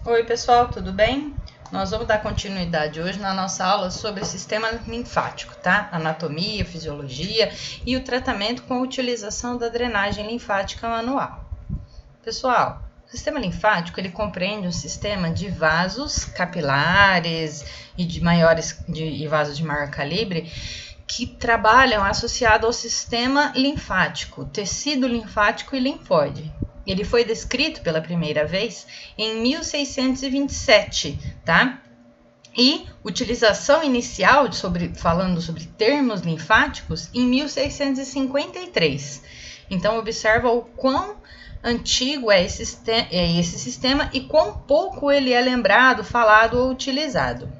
Oi pessoal, tudo bem? Nós vamos dar continuidade hoje na nossa aula sobre o sistema linfático, tá? Anatomia, fisiologia e o tratamento com a utilização da drenagem linfática manual. Pessoal, o sistema linfático ele compreende um sistema de vasos capilares e vasos de maior calibre que trabalham associado ao sistema linfático, tecido linfático e linfóide. Ele foi descrito pela primeira vez em 1627, tá? E utilização inicial falando sobre termos linfáticos em 1653. Então observa o quão antigo é esse sistema e quão pouco ele é lembrado, falado ou utilizado.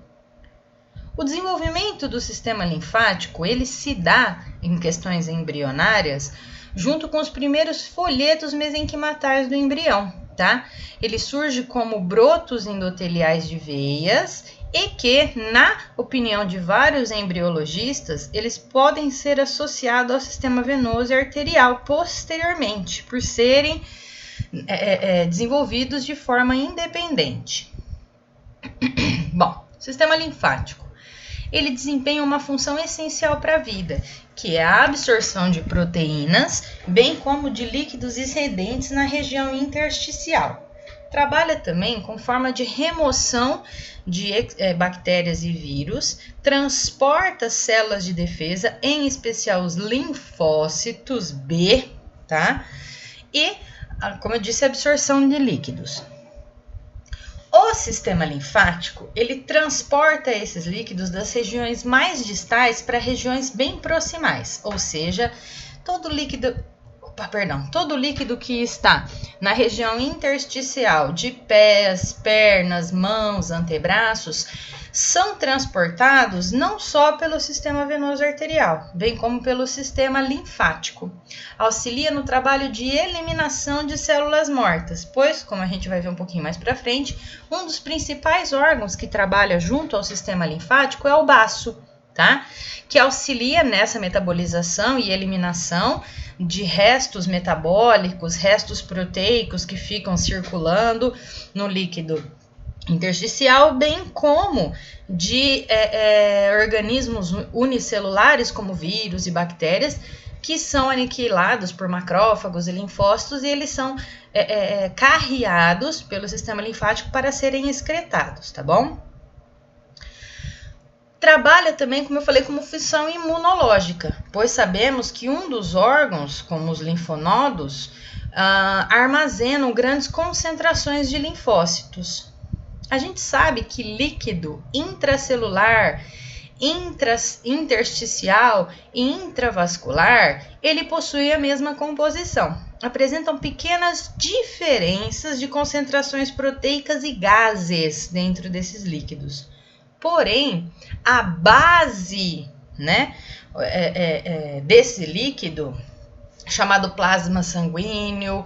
O desenvolvimento do sistema linfático ele se dá em questões embrionárias junto com os primeiros folhetos mesenquimatais do embrião, tá? Ele surge como brotos endoteliais de veias e que, na opinião de vários embriologistas, eles podem ser associados ao sistema venoso e arterial posteriormente, por serem desenvolvidos de forma independente. Bom, sistema linfático. Ele desempenha uma função essencial para a vida, que é a absorção de proteínas, bem como de líquidos excedentes na região intersticial. Trabalha também com forma de remoção de bactérias e vírus, transporta células de defesa, em especial os linfócitos B, tá? E, como eu disse, a absorção de líquidos. O sistema linfático, ele transporta esses líquidos das regiões mais distais para regiões bem proximais, ou seja, todo líquido que está na região intersticial de pés, pernas, mãos, antebraços, são transportados não só pelo sistema venoso arterial, bem como pelo sistema linfático. Auxilia no trabalho de eliminação de células mortas, pois, como a gente vai ver um pouquinho mais para frente, um dos principais órgãos que trabalha junto ao sistema linfático é o baço, tá? Que auxilia nessa metabolização e eliminação de restos metabólicos, restos proteicos que ficam circulando no líquido intersticial, bem como de organismos unicelulares como vírus e bactérias que são aniquilados por macrófagos e linfócitos e eles são carreados pelo sistema linfático para serem excretados, tá bom? Trabalha também, como eu falei, como função imunológica, pois sabemos que um dos órgãos, como os linfonodos, armazenam grandes concentrações de linfócitos. A gente sabe que líquido intracelular, intersticial e intravascular, ele possui a mesma composição. Apresentam pequenas diferenças de concentrações proteicas e gases dentro desses líquidos. Porém, a base, né, desse líquido, chamado plasma sanguíneo,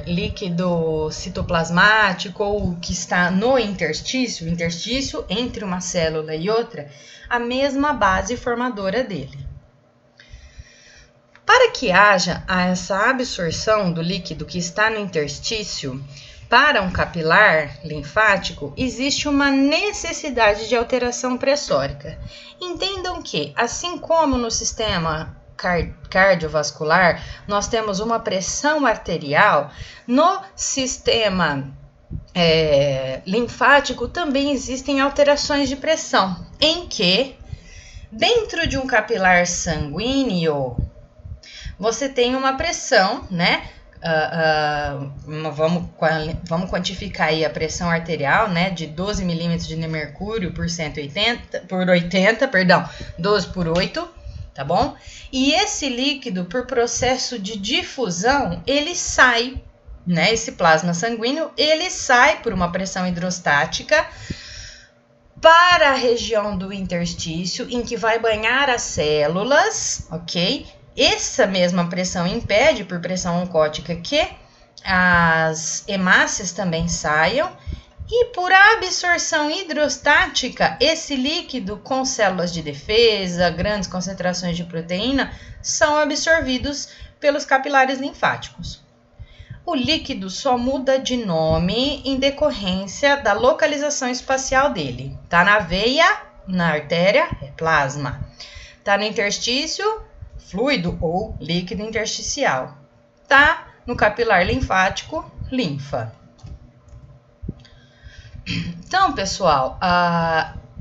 líquido citoplasmático, ou que está no interstício entre uma célula e outra, a mesma base formadora dele. Para que haja essa absorção do líquido que está no interstício, para um capilar linfático, existe uma necessidade de alteração pressórica. Entendam que, assim como no sistema cardiovascular, nós temos uma pressão arterial, no sistema linfático também existem alterações de pressão, em que, dentro de um capilar sanguíneo, você tem uma pressão, né? Vamos quantificar aí a pressão arterial, né, de 12 milímetros de mercúrio por 12 por 8, tá bom? E esse líquido, por processo de difusão, ele sai, né, esse plasma sanguíneo, ele sai por uma pressão hidrostática para a região do interstício, em que vai banhar as células, ok? Essa mesma pressão impede, por pressão oncótica, que as hemácias também saiam. E por absorção hidrostática, esse líquido com células de defesa, grandes concentrações de proteína, são absorvidos pelos capilares linfáticos. O líquido só muda de nome em decorrência da localização espacial dele. Tá na veia, na artéria, é plasma. Tá no interstício, fluido ou líquido intersticial. Tá no capilar linfático, linfa. Então, pessoal,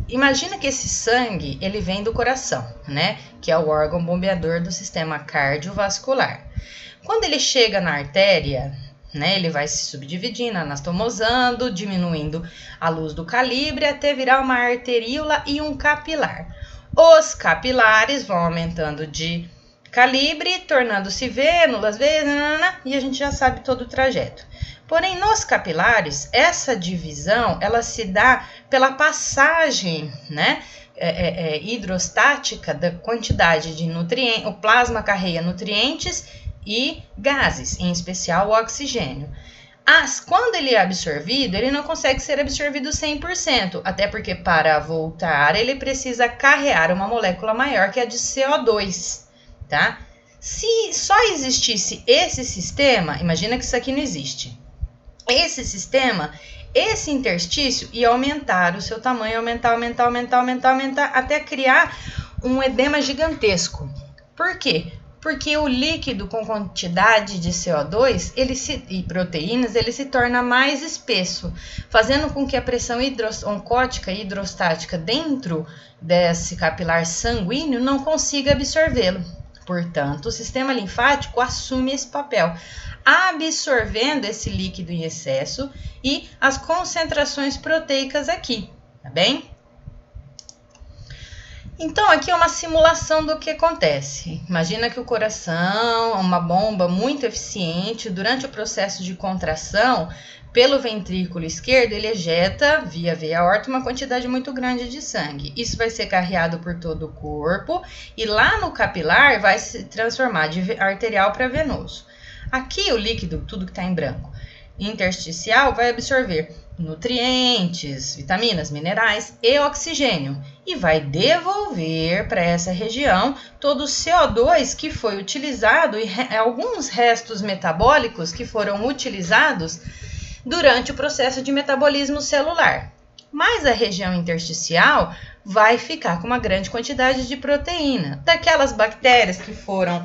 imagina que esse sangue, ele vem do coração, né? Que é o órgão bombeador do sistema cardiovascular. Quando ele chega na artéria, né, ele vai se subdividindo, anastomosando, diminuindo a luz do calibre até virar uma arteríola e um capilar. Os capilares vão aumentando de calibre, tornando-se vênulas, e a gente já sabe todo o trajeto. Porém, nos capilares, essa divisão, ela se dá pela passagem, né, hidrostática da quantidade de nutrientes. O plasma carrega nutrientes e gases, em especial o oxigênio. Quando ele é absorvido, ele não consegue ser absorvido 100%, até porque para voltar ele precisa carrear uma molécula maior que é a de CO2, tá? Se só existisse esse sistema, imagina que isso aqui não existe. Esse sistema, esse interstício ia aumentar o seu tamanho, aumentar, até criar um edema gigantesco. Por quê? Porque o líquido com quantidade de CO2 e proteínas, ele se torna mais espesso, fazendo com que a pressão oncótica e hidrostática dentro desse capilar sanguíneo não consiga absorvê-lo. Portanto, o sistema linfático assume esse papel, absorvendo esse líquido em excesso e as concentrações proteicas aqui, tá bem? Então, aqui é uma simulação do que acontece. Imagina que o coração é uma bomba muito eficiente. Durante o processo de contração, pelo ventrículo esquerdo, ele ejeta, via veia aorta, uma quantidade muito grande de sangue. Isso vai ser carreado por todo o corpo e lá no capilar vai se transformar de arterial para venoso. Aqui o líquido, tudo que está em branco, intersticial, vai absorver nutrientes, vitaminas, minerais e oxigênio e vai devolver para essa região todo o CO2 que foi utilizado e alguns restos metabólicos que foram utilizados durante o processo de metabolismo celular. Mas a região intersticial vai ficar com uma grande quantidade de proteína, daquelas bactérias que foram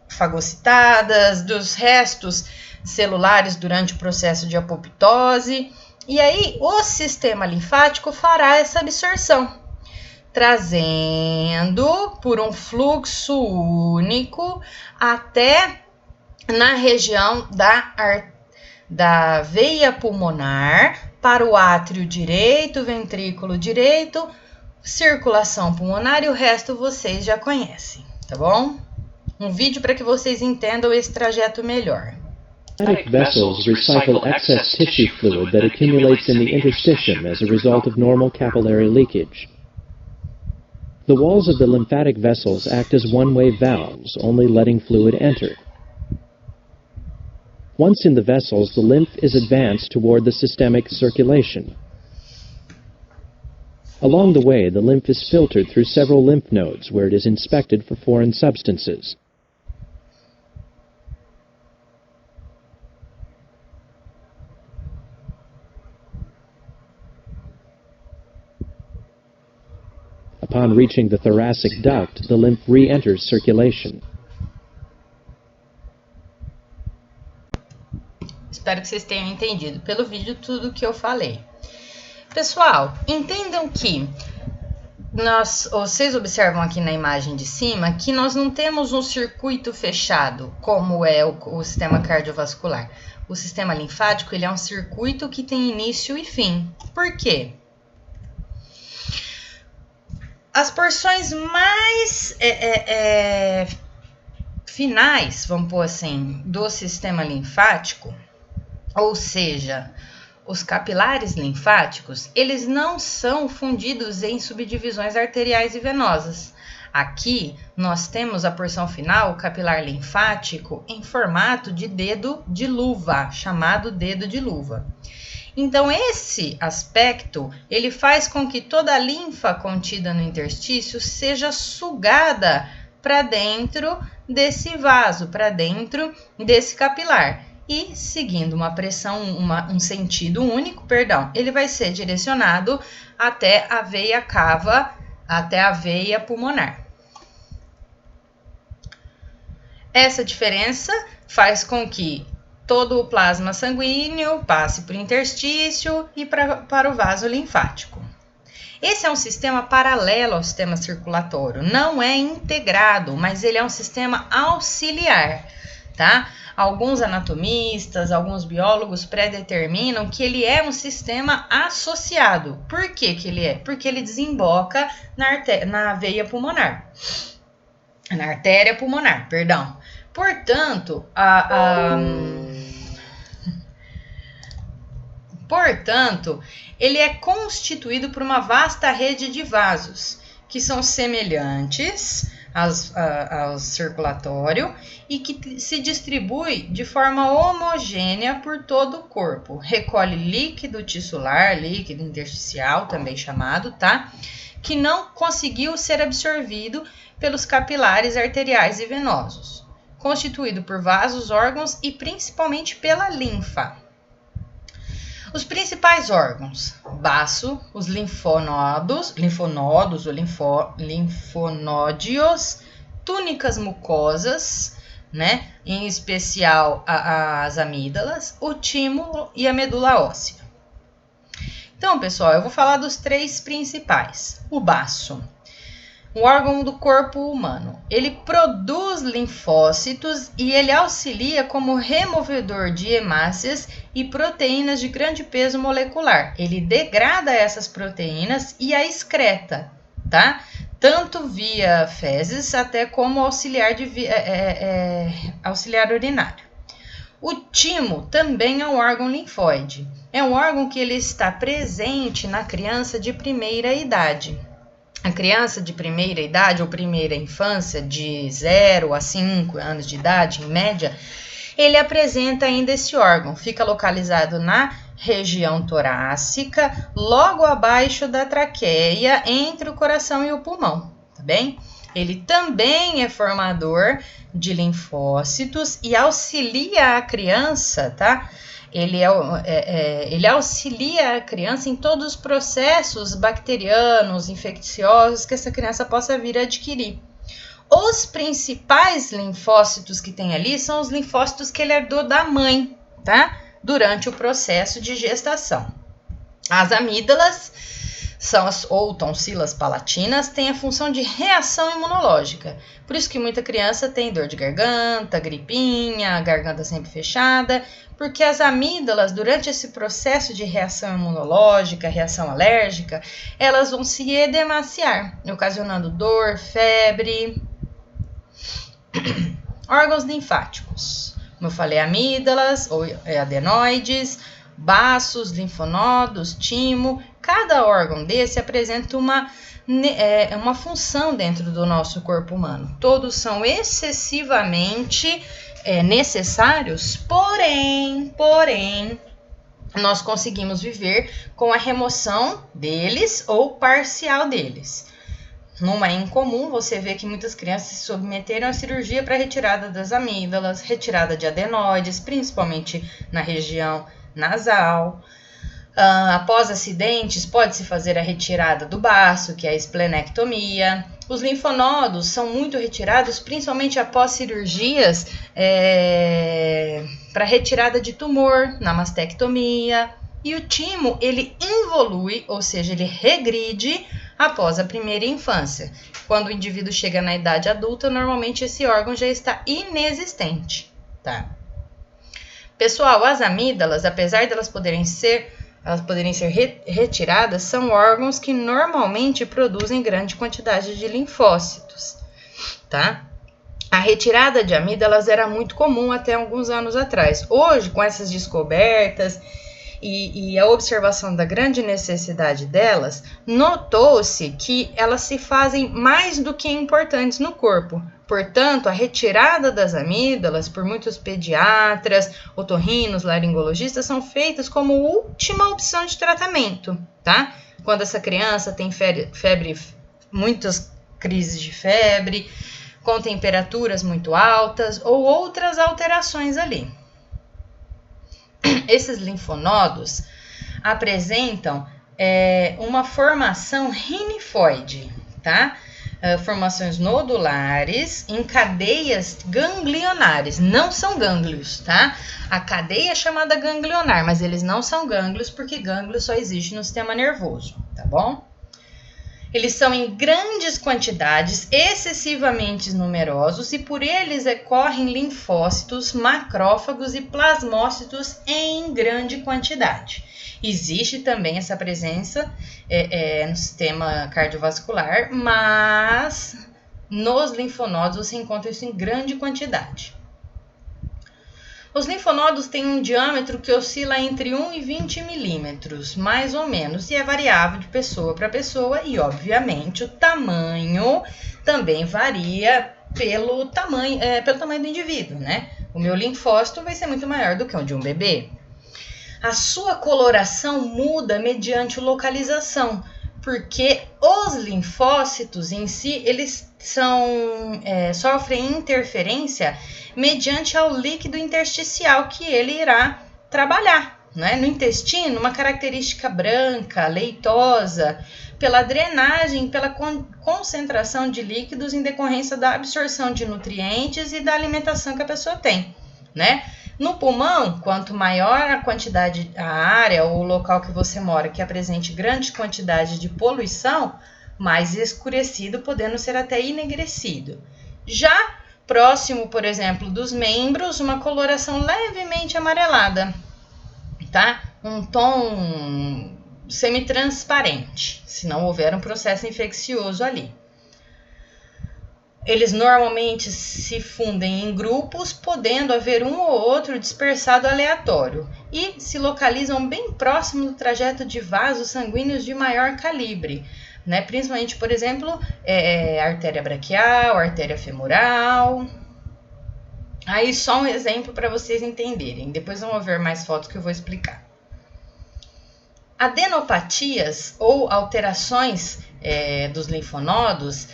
fagocitadas, dos restos celulares durante o processo de apoptose, e aí o sistema linfático fará essa absorção, trazendo por um fluxo único até na região da veia pulmonar para o átrio direito, ventrículo direito, circulação pulmonar e o resto vocês já conhecem, tá bom? Um vídeo para que vocês entendam esse trajeto melhor. Lymphatic vessels recycle excess tissue fluid that accumulates in the interstitium as a result of normal capillary leakage. The walls of the lymphatic vessels act as one-way valves, only letting fluid enter. Once in the vessels, the lymph is advanced toward the systemic circulation. Along the way, the lymph is filtered through several lymph nodes where it is inspected for foreign substances. Upon reaching the thoracic duct, the lymph re-enters circulation. Espero que vocês tenham entendido pelo vídeo tudo o que eu falei. Pessoal, entendam que vocês observam aqui na imagem de cima que nós não temos um circuito fechado, como é o sistema cardiovascular. O sistema linfático, ele é um circuito que tem início e fim. Por quê? As porções mais finais, vamos pôr assim, do sistema linfático, ou seja, os capilares linfáticos, eles não são fundidos em subdivisões arteriais e venosas. Aqui nós temos a porção final, o capilar linfático, em formato de dedo de luva, chamado dedo de luva. Então, esse aspecto, ele faz com que toda a linfa contida no interstício seja sugada para dentro desse vaso, para dentro desse capilar. e seguindo uma pressão, um sentido único, ele vai ser direcionado até a veia cava, até a veia pulmonar. Essa diferença faz com que todo o plasma sanguíneo passe por interstício e para o vaso linfático. Esse é um sistema paralelo ao sistema circulatório, não é integrado, mas ele é um sistema auxiliar, tá? Alguns anatomistas, alguns biólogos predeterminam que ele é um sistema associado. Por que ele é? Porque ele desemboca na veia pulmonar, na artéria pulmonar, perdão. Portanto, ele é constituído por uma vasta rede de vasos, que são semelhantes ao circulatório e que se distribui de forma homogênea por todo o corpo. Recolhe líquido tissular, líquido intersticial, também chamado, tá? Que não conseguiu ser absorvido pelos capilares arteriais e venosos, constituído por vasos, órgãos e principalmente pela linfa. Os principais órgãos: baço, os linfonódios ou linfonódios, túnicas mucosas, né? Em especial as amígdalas, o timo e a medula óssea. Então, pessoal, eu vou falar dos três principais. O baço, um órgão do corpo humano. Ele produz linfócitos e ele auxilia como removedor de hemácias e proteínas de grande peso molecular. Ele degrada essas proteínas e a excreta, tá? Tanto via fezes até como auxiliar urinário. O timo também é um órgão linfóide. É um órgão que ele está presente na criança de primeira idade. A criança de primeira idade ou primeira infância, de 0 a 5 anos de idade, em média, ele apresenta ainda esse órgão. Fica localizado na região torácica, logo abaixo da traqueia, entre o coração e o pulmão, tá bem? Ele também é formador de linfócitos e auxilia a criança, tá? Ele auxilia a criança em todos os processos bacterianos, infecciosos que essa criança possa vir a adquirir. Os principais linfócitos que tem ali são os linfócitos que ele herdou da mãe, tá? Durante o processo de gestação. As amígdalas ou tonsilas palatinas têm a função de reação imunológica. Por isso que muita criança tem dor de garganta, gripinha, garganta sempre fechada, porque as amígdalas, durante esse processo de reação imunológica, reação alérgica, elas vão se edemaciar, ocasionando dor, febre. Órgãos linfáticos, como eu falei, amígdalas ou adenoides, baços, linfonodos, timo. Cada órgão desse apresenta uma função dentro do nosso corpo humano. Todos são excessivamente necessários, porém, nós conseguimos viver com a remoção deles ou parcial deles. Não é incomum você ver que muitas crianças se submeteram à cirurgia para retirada das amígdalas, retirada de adenoides, principalmente na região nasal. Após acidentes, pode-se fazer a retirada do baço, que é a esplenectomia. Os linfonodos são muito retirados, principalmente após cirurgias para retirada de tumor, na mastectomia. E o timo, ele involui, ou seja, ele regride após a primeira infância. Quando o indivíduo chega na idade adulta, normalmente esse órgão já está inexistente, tá? Pessoal, as amígdalas, apesar de elas poderem ser retiradas, são órgãos que normalmente produzem grande quantidade de linfócitos, tá? A retirada de amígdalas era muito comum até alguns anos atrás. Hoje, com essas descobertas e a observação da grande necessidade delas, notou-se que elas se fazem mais do que importantes no corpo. Portanto, a retirada das amígdalas por muitos pediatras, otorrinos, laringologistas são feitas como última opção de tratamento, tá? Quando essa criança tem febre, muitas crises de febre, com temperaturas muito altas ou outras alterações ali. esses linfonodos apresentam uma formação rinifoide, tá? Formações nodulares em cadeias ganglionares, não são gânglios, tá? A cadeia é chamada ganglionar, mas eles não são gânglios porque gânglio só existe no sistema nervoso, tá bom? Eles são em grandes quantidades, excessivamente numerosos, e por eles correm linfócitos, macrófagos e plasmócitos em grande quantidade. Existe também essa presença no sistema cardiovascular, mas nos linfonodos você encontra isso em grande quantidade. Os linfonodos têm um diâmetro que oscila entre 1 e 20 milímetros, mais ou menos, e é variável de pessoa para pessoa, e obviamente o tamanho também varia pelo tamanho do indivíduo, né? O meu linfócito vai ser muito maior do que o de um bebê. A sua coloração muda mediante localização, porque os linfócitos em si, eles sofrem interferência mediante ao líquido intersticial que ele irá trabalhar, né? No intestino, uma característica branca, leitosa, pela drenagem, pela concentração de líquidos em decorrência da absorção de nutrientes e da alimentação que a pessoa tem, né? No pulmão, quanto maior a quantidade, a área ou o local que você mora que apresente grande quantidade de poluição, mais escurecido, podendo ser até enegrecido. Já próximo, por exemplo, dos membros, uma coloração levemente amarelada, tá? Um tom semitransparente, se não houver um processo infeccioso ali. Eles normalmente se fundem em grupos, podendo haver um ou outro dispersado aleatório, e se localizam bem próximo do trajeto de vasos sanguíneos de maior calibre, né? Principalmente, por exemplo, artéria braquial, artéria femoral. Aí só um exemplo para vocês entenderem, depois vão ver mais fotos que eu vou explicar. Adenopatias ou alterações dos linfonodos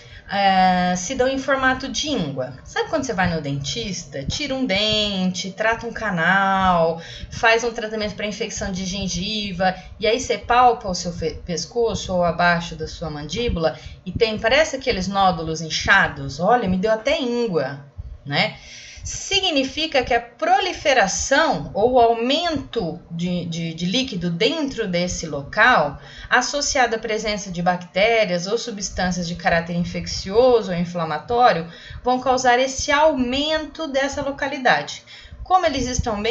se dão em formato de íngua. Sabe quando você vai no dentista, tira um dente, trata um canal, faz um tratamento para infecção de gengiva, e aí você palpa o seu pescoço ou abaixo da sua mandíbula e parece aqueles nódulos inchados? Olha, me deu até íngua, né? Significa que a proliferação ou aumento de líquido dentro desse local, associado à presença de bactérias ou substâncias de caráter infeccioso ou inflamatório, vão causar esse aumento dessa localidade. Como eles estão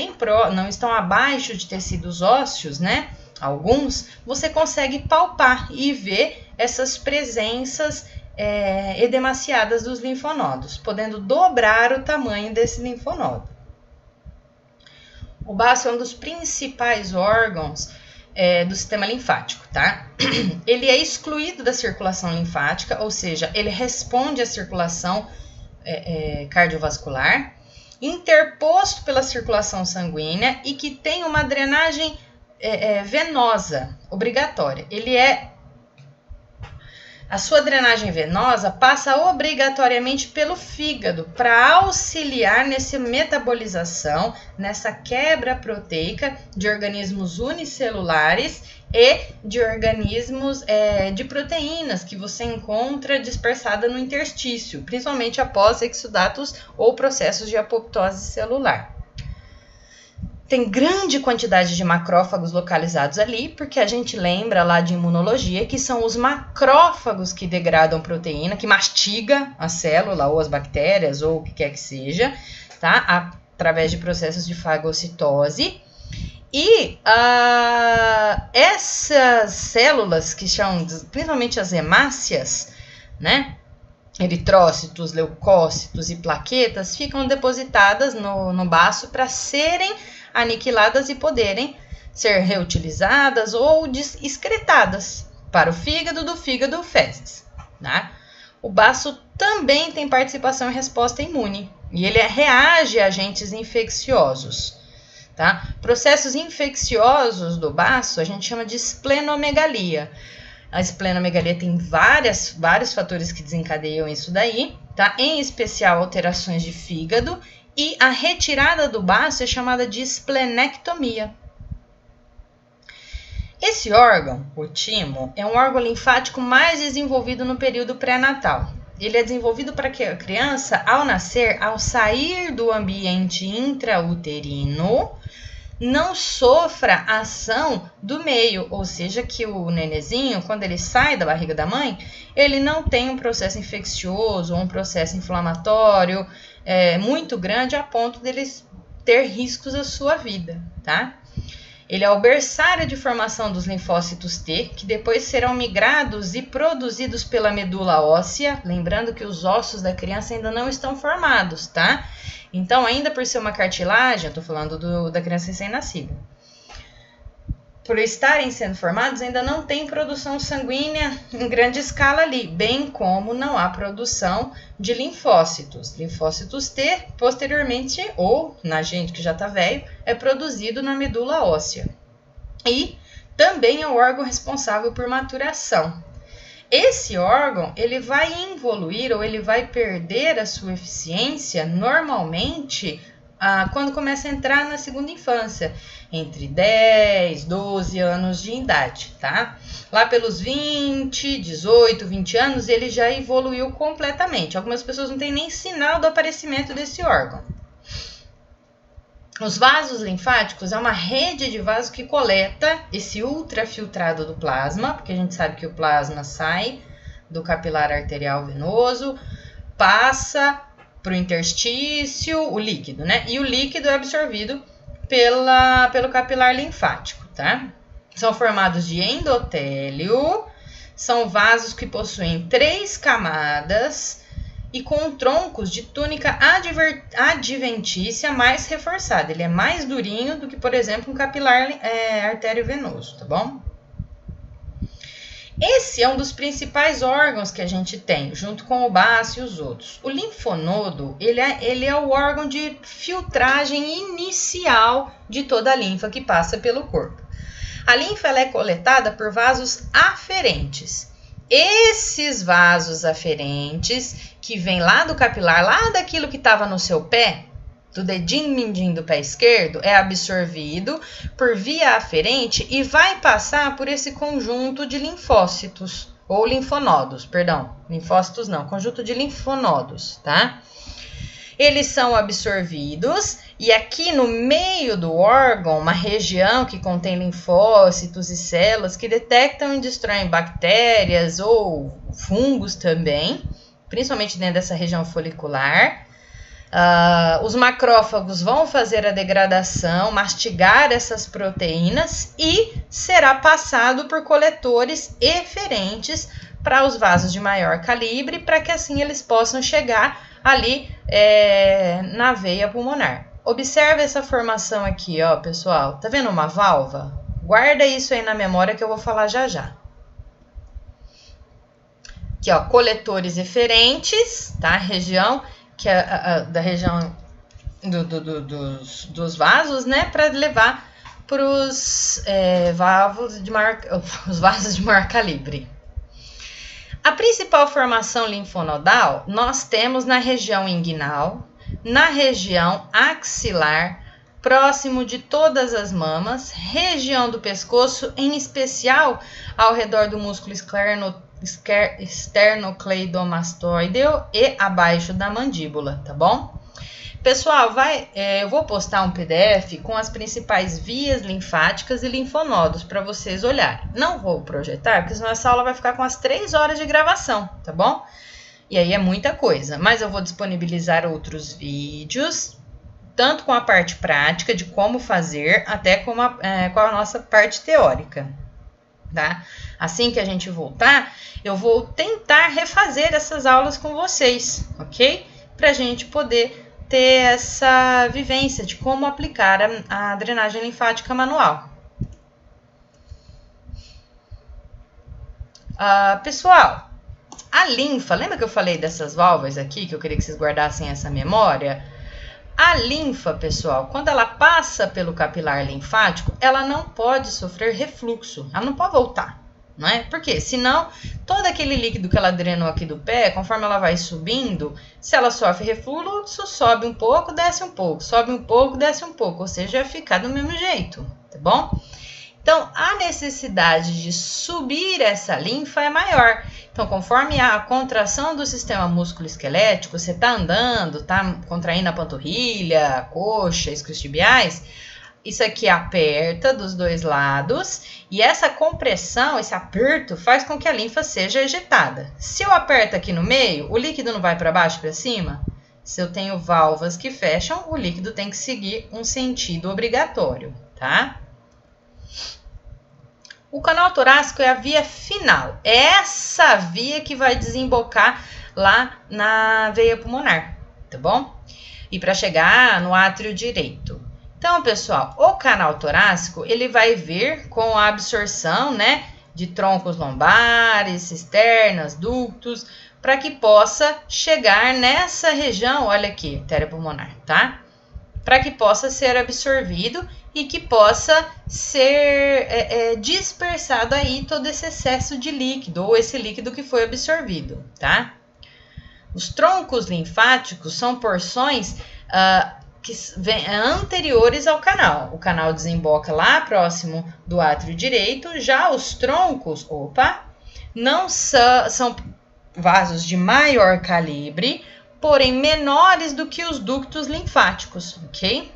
não estão abaixo de tecidos ósseos, né? Alguns, você consegue palpar e ver essas presenças edemaciadas dos linfonodos, podendo dobrar o tamanho desse linfonodo. O baço é um dos principais órgãos do sistema linfático, tá? Ele é excluído da circulação linfática, ou seja, ele responde à circulação cardiovascular, interposto pela circulação sanguínea e que tem uma drenagem venosa obrigatória. A sua drenagem venosa passa obrigatoriamente pelo fígado para auxiliar nessa metabolização, nessa quebra proteica de organismos unicelulares e de organismos de proteínas que você encontra dispersada no interstício, principalmente após exudatos ou processos de apoptose celular. Tem grande quantidade de macrófagos localizados ali, porque a gente lembra lá de imunologia que são os macrófagos que degradam proteína, que mastiga a célula ou as bactérias ou o que quer que seja, tá? Através de processos de fagocitose. E essas células que são, principalmente as hemácias, né? Eritrócitos, leucócitos e plaquetas ficam depositadas no baço para serem aniquiladas e poderem ser reutilizadas ou excretadas para o fígado, do fígado fezes, tá? O baço também tem participação em resposta imune e ele reage a agentes infecciosos, tá? Processos infecciosos do baço a gente chama de esplenomegalia. A esplenomegalia tem vários fatores que desencadeiam isso daí, tá? Em especial alterações de fígado E a retirada do baço é chamada de esplenectomia. Esse órgão, o timo, é um órgão linfático mais desenvolvido no período pré-natal. Ele é desenvolvido para que a criança, ao nascer, ao sair do ambiente intrauterino, não sofra ação do meio, ou seja, que o nenezinho, quando ele sai da barriga da mãe, ele não tem um processo infeccioso ou um processo inflamatório muito grande a ponto dele ter riscos à sua vida, tá? Ele é o berçário de formação dos linfócitos T, que depois serão migrados e produzidos pela medula óssea, lembrando que os ossos da criança ainda não estão formados, tá? Então, ainda por ser uma cartilagem, eu estou falando da criança recém-nascida, por estarem sendo formados, ainda não tem produção sanguínea em grande escala ali, bem como não há produção de linfócitos. Linfócitos T, posteriormente, ou na gente que já está velho, é produzido na medula óssea. E também é o órgão responsável por maturação. Esse órgão, ele vai involuir ou ele vai perder a sua eficiência normalmente quando começa a entrar na segunda infância, entre 10, 12 anos de idade, tá? Lá pelos 20, 18, 20 anos, ele já evoluiu completamente. Algumas pessoas não têm nem sinal do aparecimento desse órgão. Os vasos linfáticos é uma rede de vasos que coleta esse ultrafiltrado do plasma, porque a gente sabe que o plasma sai do capilar arterial venoso, passa para o interstício, o líquido, né? E o líquido é absorvido pelo capilar linfático, tá? São formados de endotélio, são vasos que possuem 3 camadas e com troncos de túnica adventícia mais reforçada. Ele é mais durinho do que, por exemplo, um capilar artério venoso, tá bom? Esse é um dos principais órgãos que a gente tem, junto com o baço e os outros. O linfonodo, ele é o órgão de filtragem inicial de toda a linfa que passa pelo corpo. A linfa ela é coletada por vasos aferentes. Esses vasos aferentes, que vêm lá do capilar, lá daquilo que estava no seu pé, do dedinho mindinho do pé esquerdo, é absorvido por via aferente e vai passar por esse conjunto de linfócitos, ou linfonodos, perdão, linfócitos não, conjunto de linfonodos, tá? Eles são absorvidos e aqui no meio do órgão, uma região que contém linfócitos e células que detectam e destroem bactérias ou fungos também, principalmente dentro dessa região folicular. Os macrófagos vão fazer a degradação, mastigar essas proteínas e será passado por coletores eferentes para os vasos de maior calibre, para que assim eles possam chegar ali na veia pulmonar. Observe essa formação aqui, ó, pessoal. Tá vendo uma válvula? Guarda isso aí na memória que eu vou falar já já. Aqui, ó, coletores eferentes, tá? Região que é da região dos vasos, né, para levar para os vasos de maior calibre. A principal formação linfonodal nós temos na região inguinal, na região axilar, próximo de todas as mamas, região do pescoço, em especial ao redor do músculo esternocleidomastoideo e abaixo da mandíbula, tá bom? Pessoal, eu vou postar um PDF com as principais vias linfáticas e linfonodos para vocês olharem. Não vou projetar, porque senão essa aula vai ficar com as 3 horas de gravação, tá bom? E aí é muita coisa, mas eu vou disponibilizar outros vídeos, tanto com a parte prática de como fazer, até com a nossa parte teórica, tá? Assim que a gente voltar, eu vou tentar refazer essas aulas com vocês, ok? Para a gente poder ter essa vivência de como aplicar a drenagem linfática manual. Pessoal, a linfa, lembra que eu falei dessas válvulas aqui, que eu queria que vocês guardassem essa memória? A linfa, pessoal, quando ela passa pelo capilar linfático, ela não pode sofrer refluxo, ela não pode voltar. não é? Porque senão todo aquele líquido que ela drenou aqui do pé, conforme ela vai subindo, se ela sofre refluxo, sobe um pouco, desce um pouco, sobe um pouco, desce um pouco, ou seja, vai ficar do mesmo jeito, tá bom? Então, a necessidade de subir essa linfa é maior. Então, conforme a contração do sistema músculo-esquelético, você está andando, está contraindo a panturrilha, a coxa, isquiotibiais, isso aqui aperta dos dois lados e essa compressão, esse aperto, faz com que a linfa seja ejetada. Se eu aperto aqui no meio, o líquido não vai para baixo e para cima? Se eu tenho válvulas que fecham, o líquido tem que seguir um sentido obrigatório, tá? O canal torácico é a via final. É essa via que vai desembocar lá na veia pulmonar, tá bom? E para chegar no átrio direito. Então, pessoal, o canal torácico, ele vai vir com a absorção, né, de troncos lombares, cisternas, ductos, para que possa chegar nessa região, olha aqui, artéria pulmonar, tá? Para que possa ser absorvido e que possa ser dispersado aí todo esse excesso de líquido, ou esse líquido que foi absorvido, tá? Os troncos linfáticos são porções que anteriores ao canal. O canal desemboca lá próximo do átrio direito, já os troncos, não são vasos de maior calibre, porém menores do que os ductos linfáticos, ok?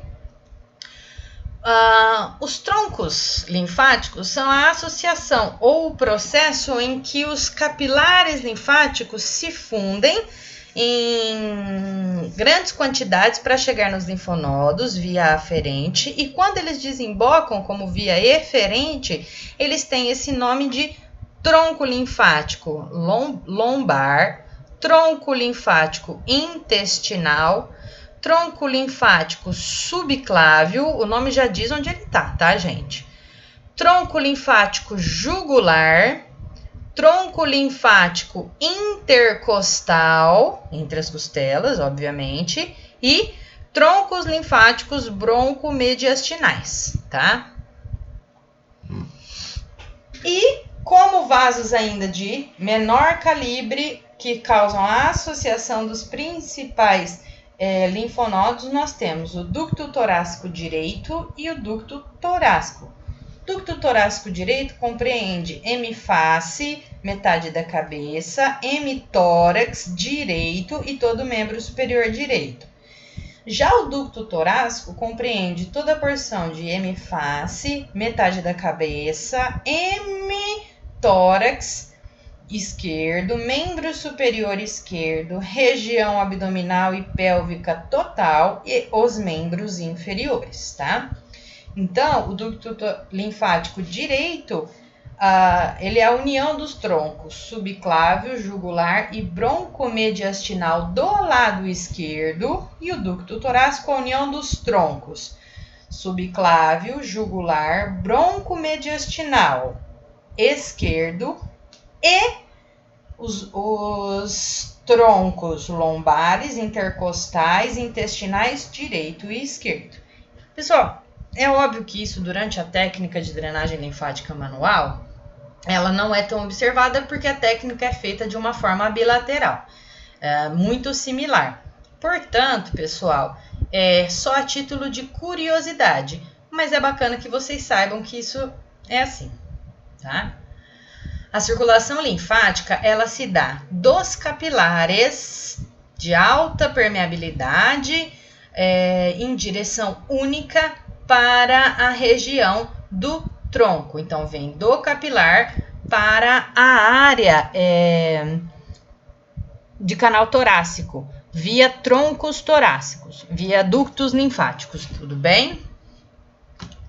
Os troncos linfáticos são a associação ou o processo em que os capilares linfáticos se fundem em grandes quantidades para chegar nos linfonodos via aferente, e quando eles desembocam como via eferente, eles têm esse nome de tronco linfático lombar, tronco linfático intestinal, tronco linfático subclávio, o nome já diz onde ele tá, gente? Tronco linfático jugular, tronco linfático intercostal, entre as costelas, obviamente, e troncos linfáticos broncomediastinais, tá? E como vasos ainda de menor calibre, que causam a associação dos principais linfonodos, nós temos o ducto torácico direito e o ducto torácico. Ducto torácico direito compreende hemiface, metade da cabeça, hemitórax direito e todo o membro superior direito. Já o ducto torácico compreende toda a porção de hemiface, metade da cabeça, hemitórax esquerdo, membro superior esquerdo, região abdominal e pélvica total e os membros inferiores, tá? Então, o ducto linfático direito, ele é a união dos troncos subclávio, jugular e broncomediastinal do lado esquerdo, e o ducto torácico, a união dos troncos subclávio, jugular, broncomediastinal esquerdo e os troncos lombares, intercostais, intestinais direito e esquerdo. Pessoal, é óbvio que isso durante a técnica de drenagem linfática manual, ela não é tão observada porque a técnica é feita de uma forma bilateral, muito similar. Portanto, pessoal, é só a título de curiosidade, mas é bacana que vocês saibam que isso é assim, tá? A circulação linfática, ela se dá dos capilares de alta permeabilidade em direção única para a região do tronco. Então, vem do capilar para a área de canal torácico, via troncos torácicos, via ductos linfáticos, tudo bem?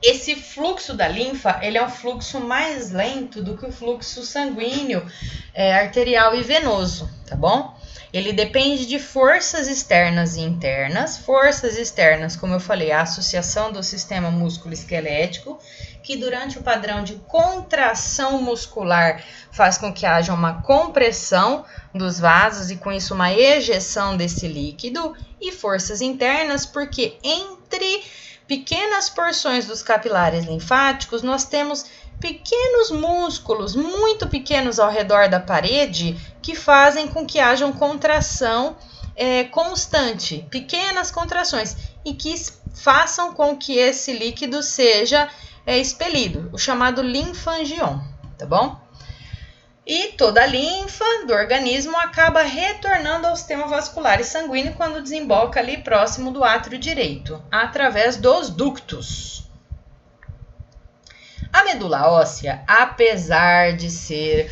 Esse fluxo da linfa, ele é um fluxo mais lento do que o fluxo sanguíneo, arterial e venoso, tá bom? Ele depende de forças externas e internas. Forças externas, como eu falei, a associação do sistema músculo-esquelético, que durante o padrão de contração muscular faz com que haja uma compressão dos vasos e com isso uma ejeção desse líquido. E forças internas, porque entre pequenas porções dos capilares linfáticos, nós temos pequenos músculos, muito pequenos ao redor da parede, que fazem com que haja uma contração constante, pequenas contrações, e que façam com que esse líquido seja expelido, o chamado linfangion, tá bom? E toda a linfa do organismo acaba retornando ao sistema vascular e sanguíneo quando desemboca ali próximo do átrio direito, através dos ductos. A medula óssea, apesar de ser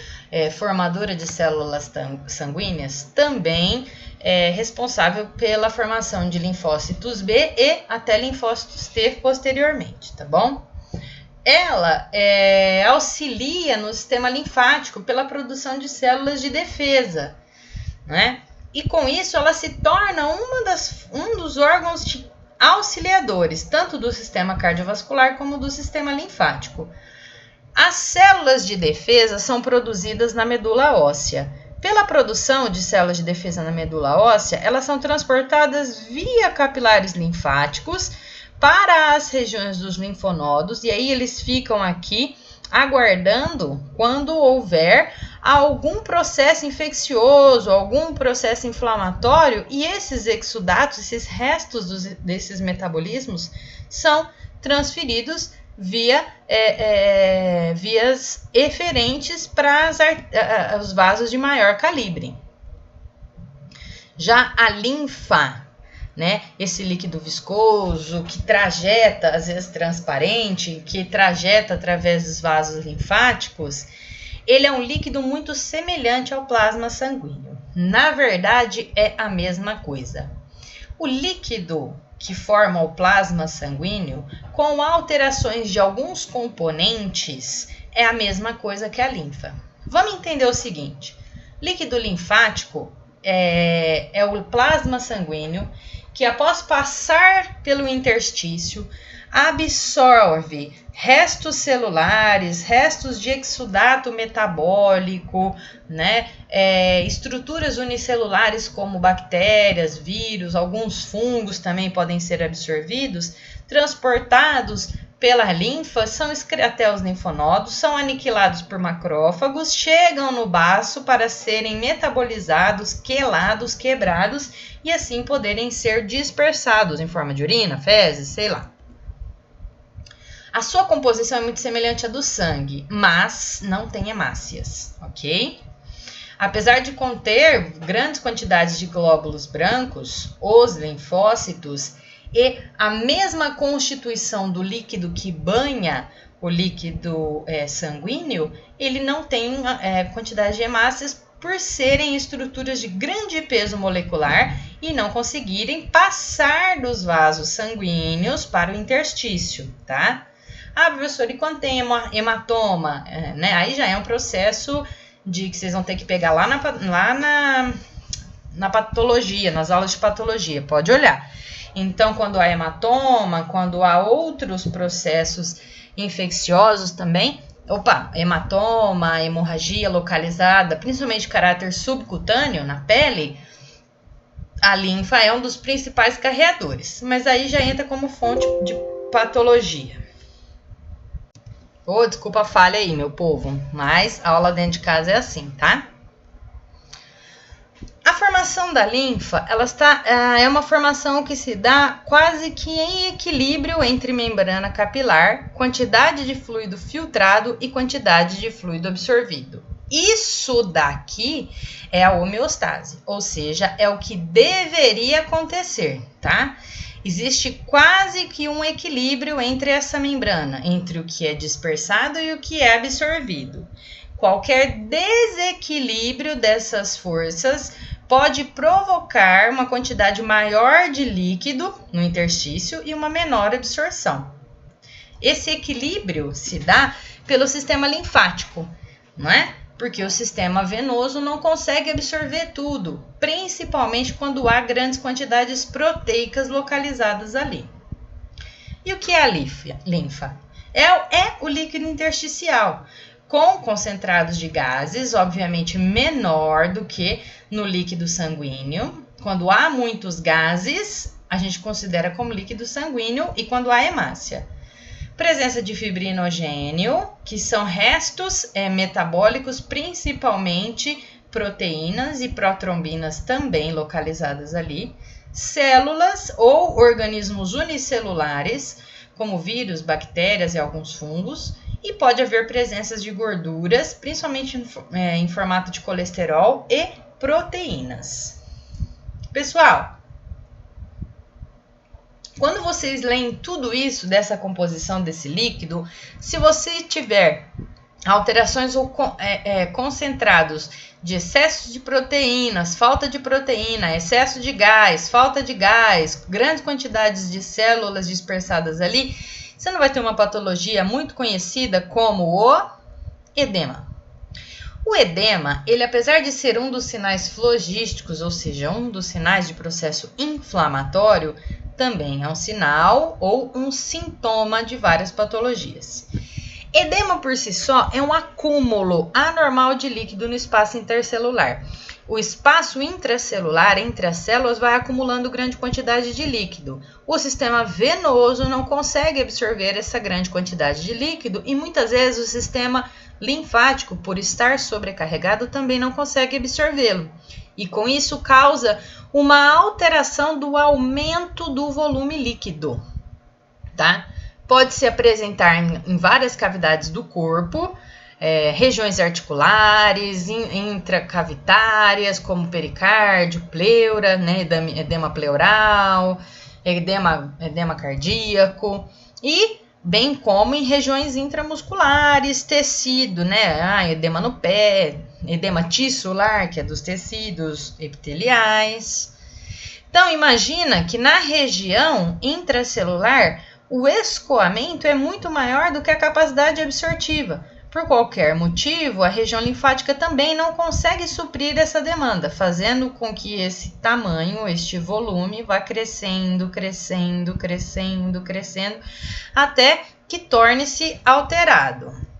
formadora de células sanguíneas, também é responsável pela formação de linfócitos B e até linfócitos T posteriormente, tá bom? Ela auxilia no sistema linfático pela produção de células de defesa, né? E com isso ela se torna um dos órgãos auxiliadores, tanto do sistema cardiovascular como do sistema linfático. As células de defesa são produzidas na medula óssea. Pela produção de células de defesa na medula óssea, elas são transportadas via capilares linfáticos para as regiões dos linfonodos, e aí eles ficam aqui aguardando quando houver algum processo infeccioso, algum processo inflamatório, e esses exudatos, esses restos desses metabolismos, são transferidos via vias eferentes para os vasos de maior calibre. Já a linfa, né, esse líquido viscoso que trajeta, às vezes transparente, que trajeta através dos vasos linfáticos, ele é um líquido muito semelhante ao plasma sanguíneo. Na verdade, é a mesma coisa. O líquido que forma o plasma sanguíneo, com alterações de alguns componentes, é a mesma coisa que a linfa. Vamos entender o seguinte: líquido linfático é o plasma sanguíneo que, após passar pelo interstício, absorve restos celulares, restos de exudato metabólico, né? Estruturas unicelulares como bactérias, vírus, alguns fungos também podem ser absorvidos, transportados pela linfa, são até os linfonodos, são aniquilados por macrófagos, chegam no baço para serem metabolizados, quelados, quebrados e assim poderem ser dispersados em forma de urina, fezes, sei lá. A sua composição é muito semelhante à do sangue, mas não tem hemácias, ok? Apesar de conter grandes quantidades de glóbulos brancos, os linfócitos, e a mesma constituição do líquido que banha o líquido sanguíneo, ele não tem quantidade de hemácias por serem estruturas de grande peso molecular e não conseguirem passar dos vasos sanguíneos para o interstício, tá? Ah, professor, e quando tem hematoma? Né? Aí já é um processo que vocês vão ter que pegar lá na patologia, nas aulas de patologia, pode olhar. Então, quando há hematoma, quando há outros processos infecciosos também, hematoma, hemorragia localizada, principalmente de caráter subcutâneo na pele, a linfa é um dos principais carreadores, mas aí já entra como fonte de patologia. Desculpa a falha aí, meu povo, mas a aula dentro de casa é assim, tá? A formação da linfa, é uma formação que se dá quase que em equilíbrio entre membrana capilar, quantidade de fluido filtrado e quantidade de fluido absorvido. Isso daqui é a homeostase, ou seja, é o que deveria acontecer, tá? Existe quase que um equilíbrio entre essa membrana, entre o que é dispersado e o que é absorvido. Qualquer desequilíbrio dessas forças pode provocar uma quantidade maior de líquido no interstício e uma menor absorção. Esse equilíbrio se dá pelo sistema linfático, não é? Porque o sistema venoso não consegue absorver tudo, principalmente quando há grandes quantidades proteicas localizadas ali. E o que é a linfa? É o líquido intersticial, com concentrados de gases, obviamente menor do que no líquido sanguíneo. Quando há muitos gases, a gente considera como líquido sanguíneo e quando há hemácia. Presença de fibrinogênio, que são restos metabólicos, principalmente proteínas e protrombinas também localizadas ali. Células ou organismos unicelulares, como vírus, bactérias e alguns fungos. E pode haver presenças de gorduras, principalmente em formato de colesterol e proteínas. Pessoal, quando vocês leem tudo isso dessa composição desse líquido, se você tiver alterações ou concentrados de excesso de proteínas, falta de proteína, excesso de gás, falta de gás, grandes quantidades de células dispersadas ali, você não vai ter uma patologia muito conhecida como o edema. O edema, ele apesar de ser um dos sinais flogísticos, ou seja, um dos sinais de processo inflamatório, também é um sinal ou um sintoma de várias patologias. Edema por si só é um acúmulo anormal de líquido no espaço intercelular. O espaço intracelular entre as células vai acumulando grande quantidade de líquido. O sistema venoso não consegue absorver essa grande quantidade de líquido e muitas vezes o sistema linfático, por estar sobrecarregado, também não consegue absorvê-lo. E com isso causa uma alteração do aumento do volume líquido, tá? Pode se apresentar em várias cavidades do corpo, regiões articulares, intracavitárias, como pericárdio, pleura, né, edema pleural, edema cardíaco, e bem como em regiões intramusculares, tecido, né, edema no pé, edema tissular, que é dos tecidos epiteliais. Então, imagina que na região intracelular, o escoamento é muito maior do que a capacidade absortiva. Por qualquer motivo, a região linfática também não consegue suprir essa demanda, fazendo com que esse tamanho, este volume, vá crescendo, crescendo, crescendo, crescendo, até que torne-se alterado.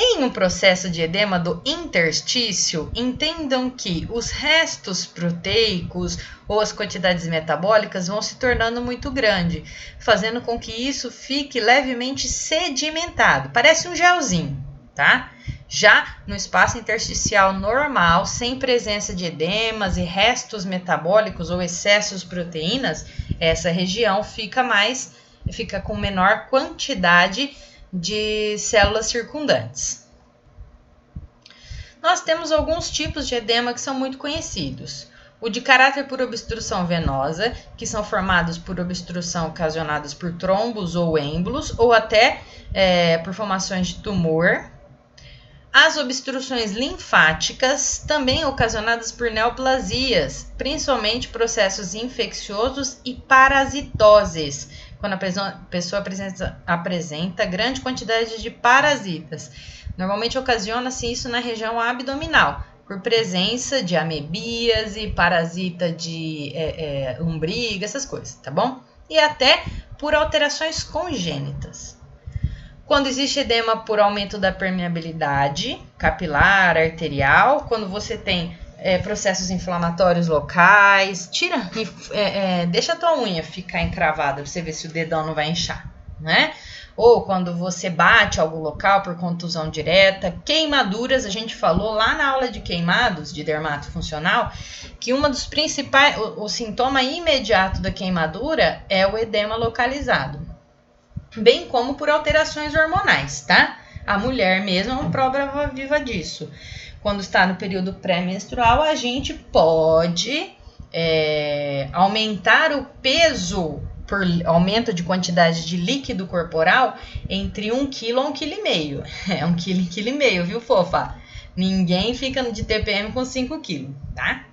Em um processo de edema do interstício, entendam que os restos proteicos ou as quantidades metabólicas vão se tornando muito grandes, fazendo com que isso fique levemente sedimentado. Parece um gelzinho, tá? Já no espaço intersticial normal, sem presença de edemas e restos metabólicos ou excessos de proteínas, essa região fica com menor quantidade de células circundantes. Nós temos alguns tipos de edema que são muito conhecidos. O de caráter por obstrução venosa, que são formados por obstrução ocasionadas por trombos ou êmbolos, ou até por formações de tumor. As obstruções linfáticas, também ocasionadas por neoplasias, principalmente processos infecciosos e parasitoses, quando a pessoa apresenta grande quantidade de parasitas. Normalmente ocasiona-se isso na região abdominal, por presença de amebíase, parasita de lombriga, essas coisas, tá bom? E até por alterações congênitas. Quando existe edema por aumento da permeabilidade capilar, arterial, quando você tem processos inflamatórios locais, deixa a tua unha ficar encravada para você ver se o dedão não vai inchar, né? Ou quando você bate algum local por contusão direta, queimaduras, a gente falou lá na aula de queimados, de dermato funcional, que uma dos principais, o sintoma imediato da queimadura é o edema localizado, bem como por alterações hormonais, tá? A mulher mesmo é uma prova viva disso. Quando está no período pré-menstrual, a gente pode aumentar o peso por aumento de quantidade de líquido corporal entre 1 kg a 1,5 kg. É 1 kg, 1,5 kg, viu, fofa? Ninguém fica de TPM com 5 kg, tá?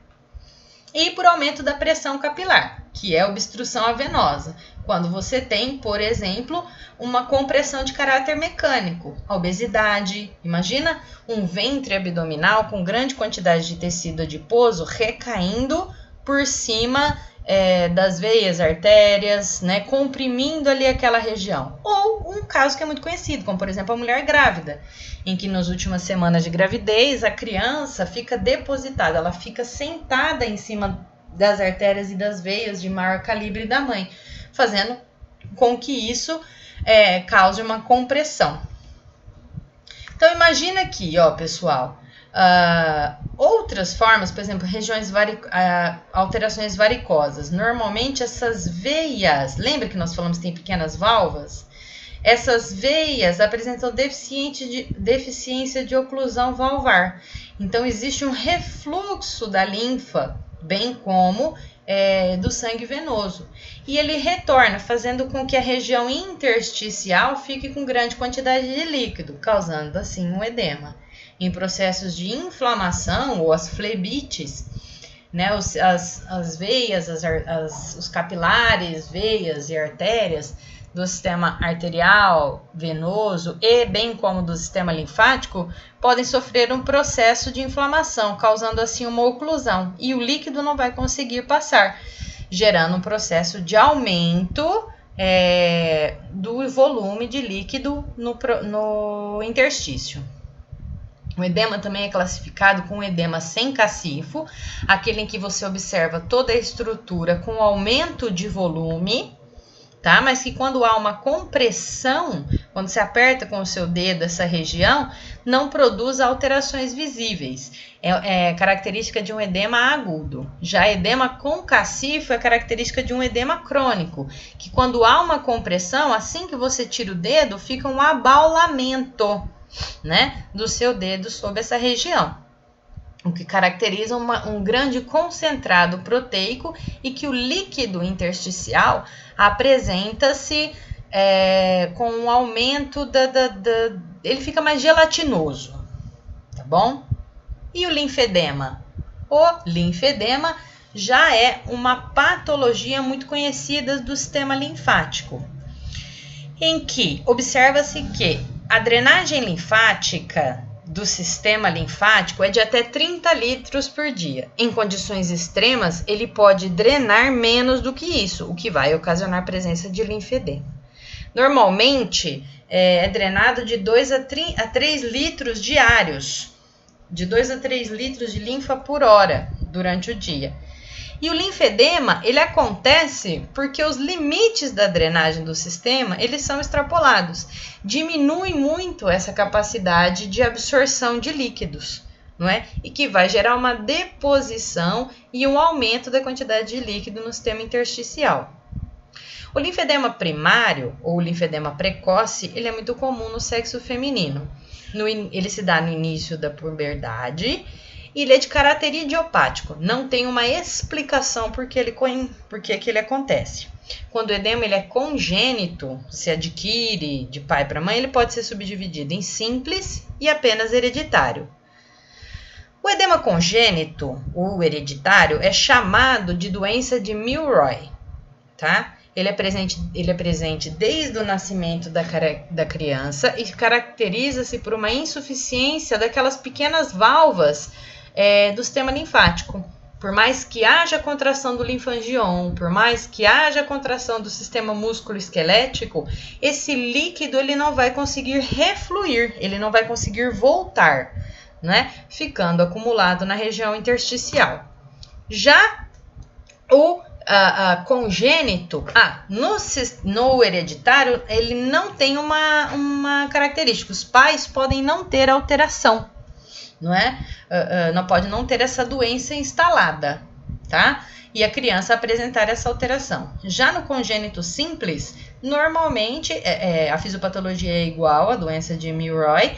E por aumento da pressão capilar, que é obstrução avenosa. Quando você tem, por exemplo, uma compressão de caráter mecânico, a obesidade. Imagina um ventre abdominal com grande quantidade de tecido adiposo recaindo por cima das veias, artérias, né, comprimindo ali aquela região. Ou um caso que é muito conhecido, como por exemplo a mulher grávida, em que nas últimas semanas de gravidez a criança fica depositada, ela fica sentada em cima das artérias e das veias de maior calibre da mãe, fazendo com que isso cause uma compressão. Então, imagina aqui, ó, pessoal, outras formas, por exemplo, alterações varicosas. Normalmente, essas veias, lembra que nós falamos que tem pequenas válvulas? Essas veias apresentam deficiência de oclusão valvar. Então, existe um refluxo da linfa, bem como do sangue venoso. E ele retorna, fazendo com que a região intersticial fique com grande quantidade de líquido, causando assim um edema. Em processos de inflamação, ou as flebites, né, as veias, os capilares, veias e artérias do sistema arterial, venoso e bem como do sistema linfático podem sofrer um processo de inflamação, causando assim uma oclusão, e o líquido não vai conseguir passar, gerando um processo de aumento do volume de líquido no interstício. O edema também é classificado com edema sem cacifo, aquele em que você observa toda a estrutura com aumento de volume, tá? Mas que quando há uma compressão, quando você aperta com o seu dedo essa região, não produz alterações visíveis. É característica de um edema agudo. Já edema com cacifo é característica de um edema crônico, que quando há uma compressão, assim que você tira o dedo, fica um abaulamento, né, do seu dedo sobre essa região, o que caracteriza um grande concentrado proteico e que o líquido intersticial apresenta-se com um aumento ele fica mais gelatinoso, tá bom? E o linfedema? O linfedema já é uma patologia muito conhecida do sistema linfático, em que observa-se que a drenagem linfática do sistema linfático é de até 30 litros por dia. Em condições extremas, ele pode drenar menos do que isso, o que vai ocasionar a presença de linfedema. Normalmente, é drenado de 2 a 3 litros diários, de 2 a 3 litros de linfa por hora durante o dia. E o linfedema, ele acontece porque os limites da drenagem do sistema, eles são extrapolados. Diminui muito essa capacidade de absorção de líquidos, não é? E que vai gerar uma deposição e um aumento da quantidade de líquido no sistema intersticial. O linfedema primário, ou linfedema precoce, ele é muito comum no sexo feminino. Ele se dá no início da puberdade, e ele é de caráter idiopático, não tem uma explicação por que ele acontece. Quando o edema ele é congênito, se adquire de pai para mãe, ele pode ser subdividido em simples e apenas hereditário. O edema congênito, ou hereditário, é chamado de doença de Milroy, tá? Ele é presente desde o nascimento da criança e caracteriza-se por uma insuficiência daquelas pequenas válvulas do sistema linfático. Por mais que haja contração do linfangion, por mais que haja contração do sistema músculo-esquelético, esse líquido ele não vai conseguir refluir, ele não vai conseguir voltar, né? Ficando acumulado na região intersticial. Já o congênito, no hereditário, ele não tem uma característica. Os pais podem não ter alteração, não é? Não pode não ter essa doença instalada, tá? E a criança apresentar essa alteração. Já no congênito simples, normalmente a fisiopatologia é igual à doença de Milroy,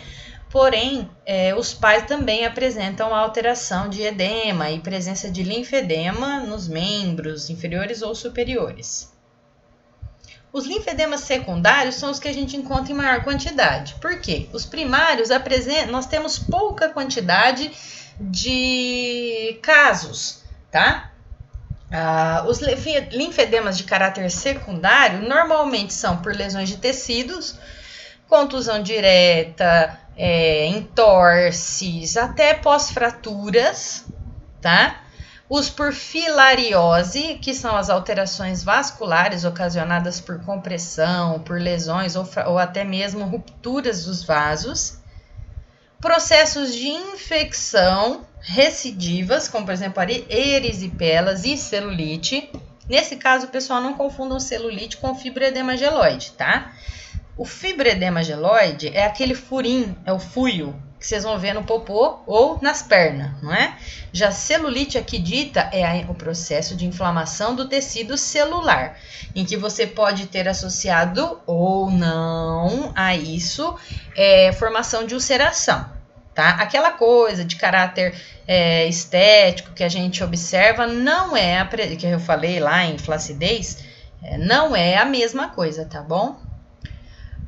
porém, os pais também apresentam alteração de edema e presença de linfedema nos membros inferiores ou superiores. Os linfedemas secundários são os que a gente encontra em maior quantidade. Por quê? Os primários nós temos pouca quantidade de casos, tá? Os linfedemas de caráter secundário normalmente são por lesões de tecidos, contusão direta, entorses, até pós-fraturas, tá? Os por filariose, que são as alterações vasculares ocasionadas por compressão, por lesões ou até mesmo rupturas dos vasos. Processos de infecção, recidivas, como por exemplo erisipelas e celulite. Nesse caso, pessoal, não confundam celulite com fibroedema geloide, tá? O fibroedema geloide é aquele furinho, é o fuio que vocês vão ver no popô ou nas pernas, não é? Já celulite aqui dita é o processo de inflamação do tecido celular, em que você pode ter associado ou não a isso formação de ulceração, tá? Aquela coisa de caráter estético que a gente observa não é, que eu falei lá em flacidez, não é a mesma coisa, tá bom?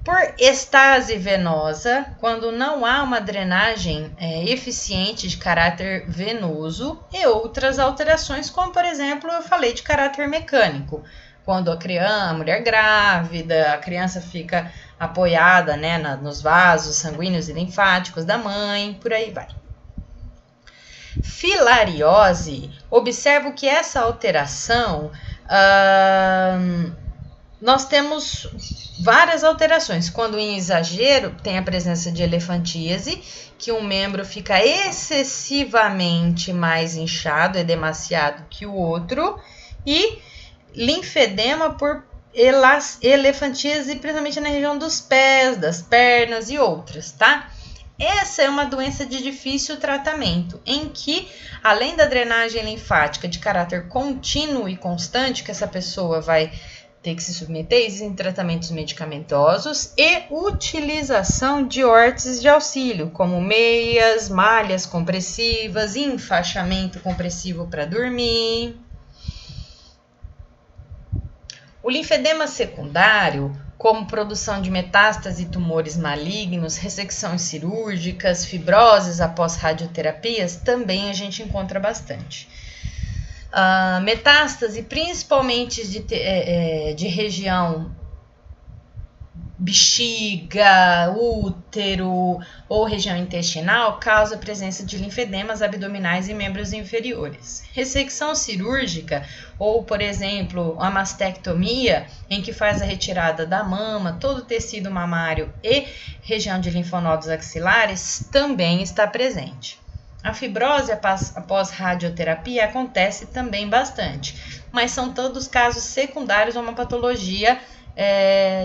Por estase venosa, quando não há uma drenagem eficiente de caráter venoso e outras alterações, como por exemplo, eu falei de caráter mecânico, quando a mulher grávida, a criança fica apoiada, né, nos vasos sanguíneos e linfáticos da mãe, por aí vai. Filariose, observo que essa alteração, nós temos várias alterações. Quando em exagero tem a presença de elefantíase, que um membro fica excessivamente mais inchado, edemaciado que o outro, e linfedema por elefantíase, principalmente na região dos pés, das pernas e outras, tá? Essa é uma doença de difícil tratamento, em que, além da drenagem linfática de caráter contínuo e constante, que essa pessoa vai ter que se submeter, existem tratamentos medicamentosos e utilização de órteses de auxílio, como meias, malhas compressivas, enfaixamento compressivo para dormir. O linfedema secundário, como produção de metástase e tumores malignos, ressecções cirúrgicas, fibroses após radioterapias, também a gente encontra bastante. Metástase, principalmente de região bexiga, útero ou região intestinal, causa a presença de linfedemas abdominais e membros inferiores. Ressecção cirúrgica, ou por exemplo, a mastectomia, em que faz a retirada da mama, todo o tecido mamário e região de linfonodos axilares, também está presente. A fibrose após radioterapia acontece também bastante, mas são todos casos secundários a uma patologia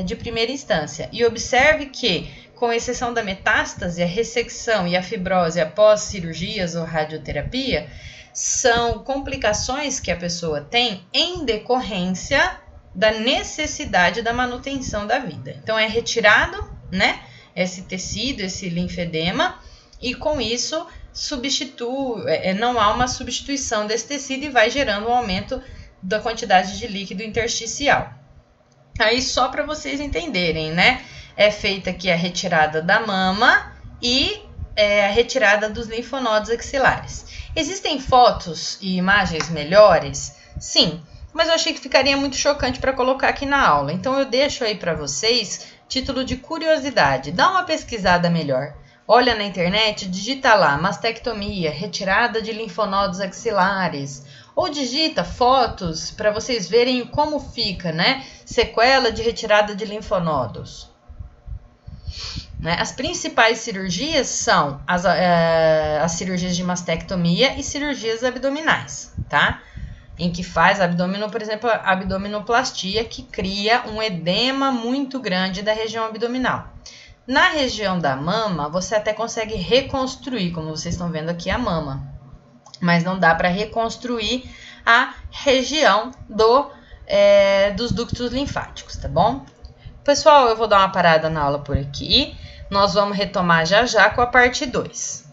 de primeira instância. E observe que, com exceção da metástase, a ressecção e a fibrose após cirurgias ou radioterapia são complicações que a pessoa tem em decorrência da necessidade da manutenção da vida. Então, é retirado, né, esse tecido, esse linfedema, e com isso não há uma substituição desse tecido e vai gerando um aumento da quantidade de líquido intersticial. Aí só para vocês entenderem, né? É feita aqui a retirada da mama e a retirada dos linfonodos axilares. Existem fotos e imagens melhores? Sim, mas eu achei que ficaria muito chocante para colocar aqui na aula. Então eu deixo aí para vocês, título de curiosidade. Dá uma pesquisada melhor. Olha na internet, digita lá, mastectomia, retirada de linfonodos axilares. Ou digita fotos para vocês verem como fica, né? Sequela de retirada de linfonodos. Né? As principais cirurgias são as cirurgias de mastectomia e cirurgias abdominais, tá? Em que faz por exemplo, a abdominoplastia, que cria um edema muito grande da região abdominal. Na região da mama, você até consegue reconstruir, como vocês estão vendo aqui, a mama. Mas não dá para reconstruir a região dos ductos linfáticos, tá bom? Pessoal, eu vou dar uma parada na aula por aqui. Nós vamos retomar já já com a parte 2.